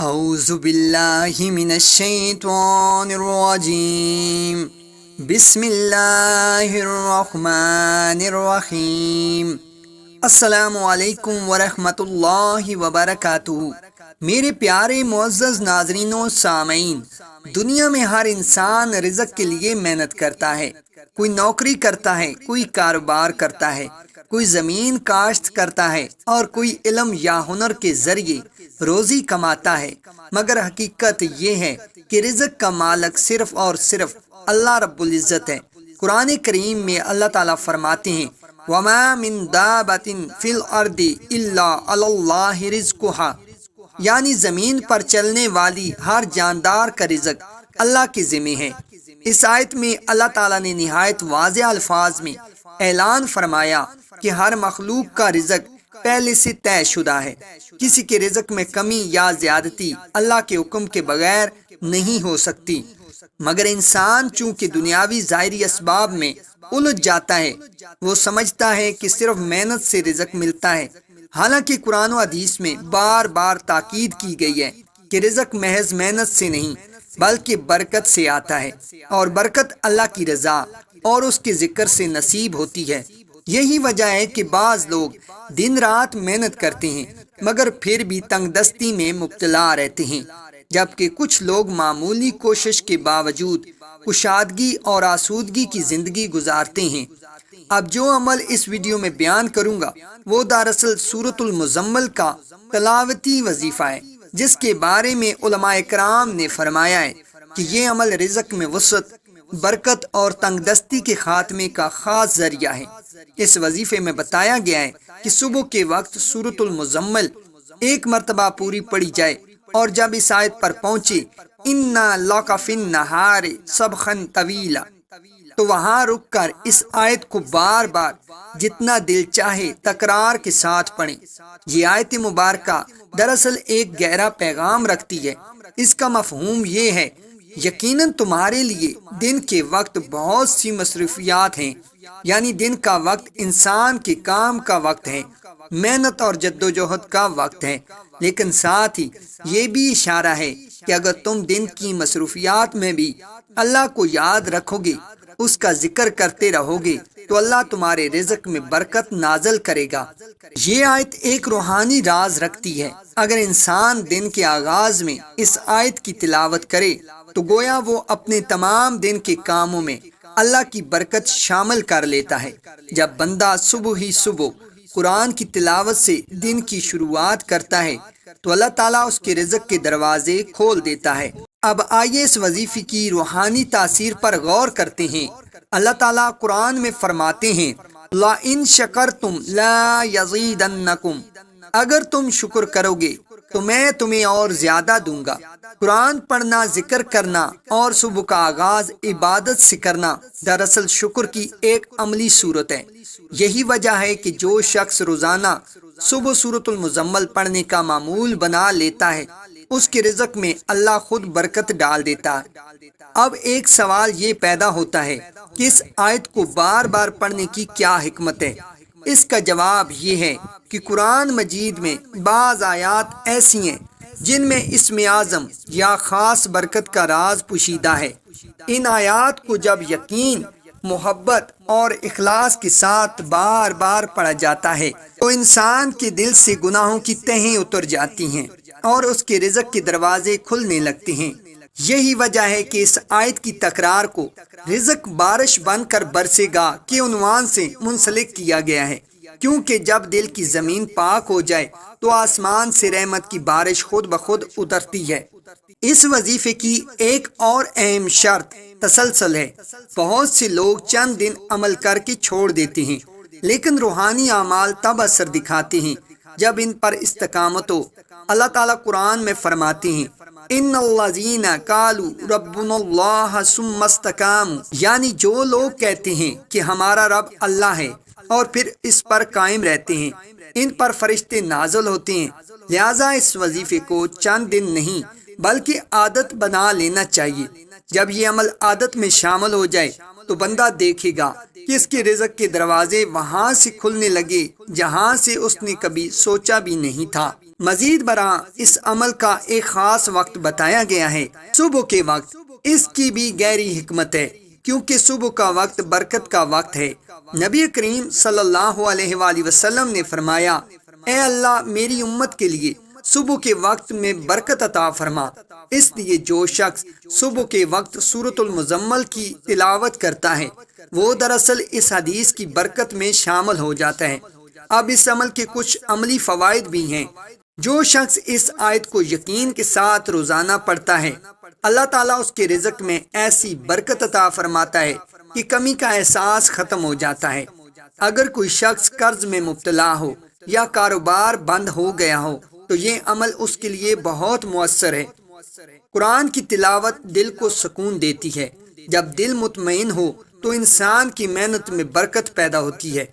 اعوذ باللہ من الشیطان الرجیم بسم اللہ الرحمن الرحیم۔ السلام علیکم ورحمۃ اللہ وبرکاتہ۔ میرے پیارے معزز ناظرین و سامعین، دنیا میں ہر انسان رزق کے لیے محنت کرتا ہے۔ کوئی نوکری کرتا ہے، کوئی کاروبار کرتا ہے، کوئی زمین کاشت کرتا ہے اور کوئی علم یا ہنر کے ذریعے روزی کماتا ہے، مگر حقیقت یہ ہے کہ رزق کا مالک صرف اور صرف اللہ رب العزت ہے۔ قرآن کریم میں اللہ تعالیٰ فرماتے ہیں وَمَا مِن دَابَةٍ فِي الْأَرْضِ إِلَّا عَلَى اللَّهِ رِزْقُهَا، یعنی زمین پر چلنے والی ہر جاندار کا رزق اللہ کے ذمہ ہے۔ اس آیت میں اللہ تعالیٰ نے نہایت واضح الفاظ میں اعلان فرمایا کہ ہر مخلوق کا رزق پہلے سے طے شدہ ہے۔ کسی کے رزق میں کمی یا زیادتی اللہ کے حکم کے بغیر نہیں ہو سکتی، مگر انسان چونکہ دنیاوی ظاہری اسباب میں الجھ جاتا ہے، وہ سمجھتا ہے کہ صرف محنت سے رزق ملتا ہے، حالانکہ قرآن و حدیث میں بار بار تاکید کی گئی ہے کہ رزق محض محنت سے نہیں بلکہ برکت سے آتا ہے، اور برکت اللہ کی رضا اور اس کے ذکر سے نصیب ہوتی ہے۔ یہی وجہ ہے کہ بعض لوگ دن رات محنت کرتے ہیں مگر پھر بھی تنگ دستی میں مبتلا رہتے ہیں، جبکہ کچھ لوگ معمولی کوشش کے باوجود کشادگی اور آسودگی کی زندگی گزارتے ہیں۔ اب جو عمل اس ویڈیو میں بیان کروں گا وہ دراصل سورۃ المزمل کا تلاوتی وظیفہ ہے، جس کے بارے میں علماء کرام نے فرمایا ہے کہ یہ عمل رزق میں وسعت، برکت اور تنگ دستی کے خاتمے کا خاص ذریعہ ہے۔ اس وظیفے میں بتایا گیا ہے کہ صبح کے وقت سورۃ المزمل ایک مرتبہ پوری پڑھی جائے، اور جب اس آیت پر پہنچے اِنَّا لَکَ فِی النَّہَارِ سَبْحًا طَوِیلًا، تو وہاں رک کر اس آیت کو بار بار جتنا دل چاہے تکرار کے ساتھ پڑھیں۔ یہ آیت مبارکہ دراصل ایک گہرا پیغام رکھتی ہے۔ اس کا مفہوم یہ ہے، یقیناً تمہارے لیے دن کے وقت بہت سی مصروفیات ہیں، یعنی دن کا وقت انسان کے کام کا وقت ہے، محنت اور جدوجہد کا وقت ہے، لیکن ساتھ ہی یہ بھی اشارہ ہے کہ اگر تم دن کی مصروفیات میں بھی اللہ کو یاد رکھو گے، اس کا ذکر کرتے رہو گے، تو اللہ تمہارے رزق میں برکت نازل کرے گا۔ یہ آیت ایک روحانی راز رکھتی ہے۔ اگر انسان دن کے آغاز میں اس آیت کی تلاوت کرے تو گویا وہ اپنے تمام دن کے کاموں میں اللہ کی برکت شامل کر لیتا ہے۔ جب بندہ صبح ہی صبح قرآن کی تلاوت سے دن کی شروعات کرتا ہے تو اللہ تعالیٰ اس کے رزق کے دروازے کھول دیتا ہے۔ اب آئیے اس وظیفے کی روحانی تاثیر پر غور کرتے ہیں۔ اللہ تعالیٰ قرآن میں فرماتے ہیں لَئِن شَكَرْتُمْ لَا يَزِيدَنَّكُمْ، اگر تم شکر کرو گے تو میں تمہیں اور زیادہ دوں گا۔ قرآن پڑھنا، ذکر کرنا اور صبح کا آغاز عبادت سے کرنا دراصل شکر کی ایک عملی صورت ہے۔ یہی وجہ ہے کہ جو شخص روزانہ صبح سورۃ المزمل پڑھنے کا معمول بنا لیتا ہے، اس کے رزق میں اللہ خود برکت ڈال دیتا ہے۔ اب ایک سوال یہ پیدا ہوتا ہے کہ اس آیت کو بار بار پڑھنے کی کیا حکمت ہے؟ اس کا جواب یہ ہے کہ قرآن مجید میں بعض آیات ایسی ہیں جن میں اسم اعظم یا خاص برکت کا راز پوشیدہ ہے۔ ان آیات کو جب یقین، محبت اور اخلاص کے ساتھ بار بار پڑھا جاتا ہے تو انسان کے دل سے گناہوں کی تہیں اتر جاتی ہیں اور اس کے رزق کے دروازے کھلنے لگتے ہیں۔ یہی وجہ ہے کہ اس آیت کی تکرار کو رزق بارش بن کر برسے گا کے عنوان سے منسلک کیا گیا ہے، کیونکہ جب دل کی زمین پاک ہو جائے تو آسمان سے رحمت کی بارش خود بخود اترتی ہے۔ اس وظیفے کی ایک اور اہم شرط تسلسل ہے۔ بہت سے لوگ چند دن عمل کر کے چھوڑ دیتے ہیں، لیکن روحانی اعمال تب اثر دکھاتے ہیں جب ان پر استقامت ہو۔ اللہ تعالیٰ قرآن میں فرماتے ہیں ان الذین قالوا ربنا اللہ ثم استقاموا، یعنی جو لوگ کہتے ہیں کہ ہمارا رب اللہ ہے اور پھر اس پر قائم رہتے ہیں، ان پر فرشتے نازل ہوتے ہیں۔ لہٰذا اس وظیفے کو چند دن نہیں بلکہ عادت بنا لینا چاہیے۔ جب یہ عمل عادت میں شامل ہو جائے تو بندہ دیکھے گا کہ اس کے رزق کے دروازے وہاں سے کھلنے لگے جہاں سے اس نے کبھی سوچا بھی نہیں تھا۔ مزید برآں اس عمل کا ایک خاص وقت بتایا گیا ہے، صبح کے وقت۔ اس کی بھی گہری حکمت ہے، کیونکہ صبح کا وقت برکت کا وقت ہے۔ نبی کریم صلی اللہ علیہ وآلہ وسلم نے فرمایا، اے اللہ میری امت کے لیے صبح کے وقت میں برکت عطا فرما۔ اس لیے جو شخص صبح کے وقت سورۃ المزمل کی تلاوت کرتا ہے وہ دراصل اس حدیث کی برکت میں شامل ہو جاتا ہے۔ اب اس عمل کے کچھ عملی فوائد بھی ہیں۔ جو شخص اس آیت کو یقین کے ساتھ روزانہ پڑھتا ہے، اللہ تعالیٰ اس کے رزق میں ایسی برکت عطا فرماتا ہے کہ کمی کا احساس ختم ہو جاتا ہے۔ اگر کوئی شخص قرض میں مبتلا ہو یا کاروبار بند ہو گیا ہو تو یہ عمل اس کے لیے بہت مؤثر ہے۔ قرآن کی تلاوت دل کو سکون دیتی ہے۔ جب دل مطمئن ہو تو انسان کی محنت میں برکت پیدا ہوتی ہے۔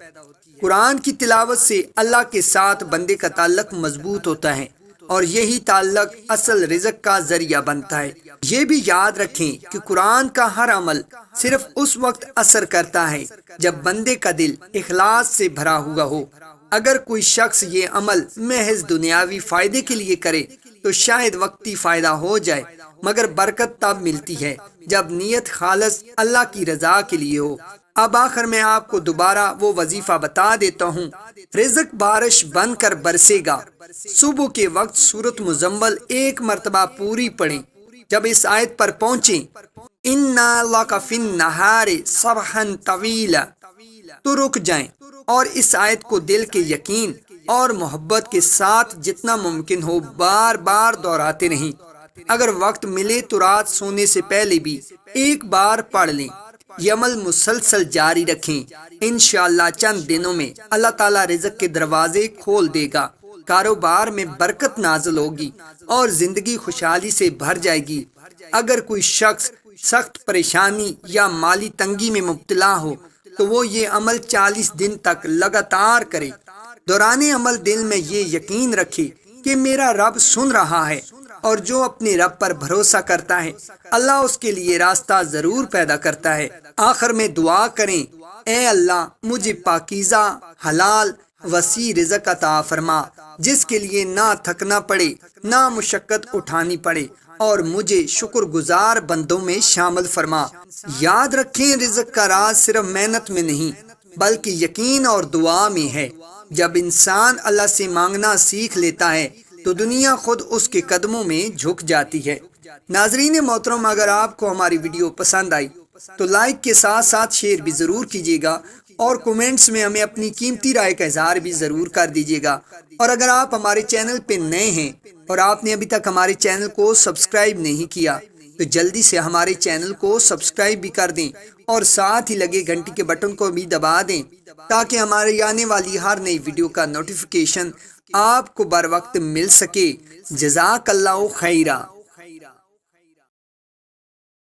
قرآن کی تلاوت سے اللہ کے ساتھ بندے کا تعلق مضبوط ہوتا ہے اور یہی تعلق اصل رزق کا ذریعہ بنتا ہے۔ یہ بھی یاد رکھیں کہ قرآن کا ہر عمل صرف اس وقت اثر کرتا ہے جب بندے کا دل اخلاص سے بھرا ہوا ہو۔ اگر کوئی شخص یہ عمل محض دنیاوی فائدے کے لیے کرے تو شاید وقتی فائدہ ہو جائے، مگر برکت تب ملتی ہے جب نیت خالص اللہ کی رضا کے لیے ہو۔ اب آخر میں آپ کو دوبارہ وہ وظیفہ بتا دیتا ہوں۔ رزق بارش بن کر برسے گا۔ صبح کے وقت سورۃ مزمل ایک مرتبہ پوری پڑھیں۔ جب اس آیت پر پہنچیں، اِنَّا لَكَ فِي النَّهَارِ صَبْحًا طَوِيلًا، تو رک جائیں اور اس آیت کو دل کے یقین اور محبت کے ساتھ جتنا ممکن ہو بار بار دہراتے رہیں۔ اگر وقت ملے تو رات سونے سے پہلے بھی ایک بار پڑھ لیں۔ یہ عمل مسلسل جاری رکھیں۔ انشاءاللہ چند دنوں میں اللہ تعالیٰ رزق کے دروازے کھول دے گا، کاروبار میں برکت نازل ہوگی اور زندگی خوشحالی سے بھر جائے گی۔ اگر کوئی شخص سخت پریشانی یا مالی تنگی میں مبتلا ہو تو وہ یہ عمل 40 دن تک لگاتار کرے۔ دوران عمل دل میں یہ یقین رکھے کہ میرا رب سن رہا ہے، اور جو اپنے رب پر بھروسہ کرتا ہے اللہ اس کے لیے راستہ ضرور پیدا کرتا ہے۔ آخر میں دعا کریں، اے اللہ مجھے پاکیزہ، حلال، وسیع رزق عطا فرما جس کے لیے نہ تھکنا پڑے نہ مشقت اٹھانی پڑے، اور مجھے شکر گزار بندوں میں شامل فرما۔ یاد رکھیں رزق کا راز صرف محنت میں نہیں بلکہ یقین اور دعا میں ہے۔ جب انسان اللہ سے مانگنا سیکھ لیتا ہے تو دنیا خود اس کے قدموں میں جھک جاتی ہے۔ ناظرین محترم، اگر آپ کو ہماری ویڈیو پسند آئی تو لائک کے ساتھ ساتھ شیئر بھی ضرور کیجیے گا، اور کومنٹس میں ہمیں اپنی قیمتی رائے کا اظہار بھی ضرور کر دیجیے گا۔ اور اگر آپ ہمارے چینل پہ نئے ہیں اور آپ نے ابھی تک ہمارے چینل کو سبسکرائب نہیں کیا تو جلدی سے ہمارے چینل کو سبسکرائب بھی کر دیں اور ساتھ ہی لگے گھنٹی کے بٹن کو بھی دبا دیں تاکہ ہماری آنے والی ہر نئی ویڈیو کا نوٹیفیکیشن آپ کو بر وقت مل سکے۔ جزاک اللہ خیرہ۔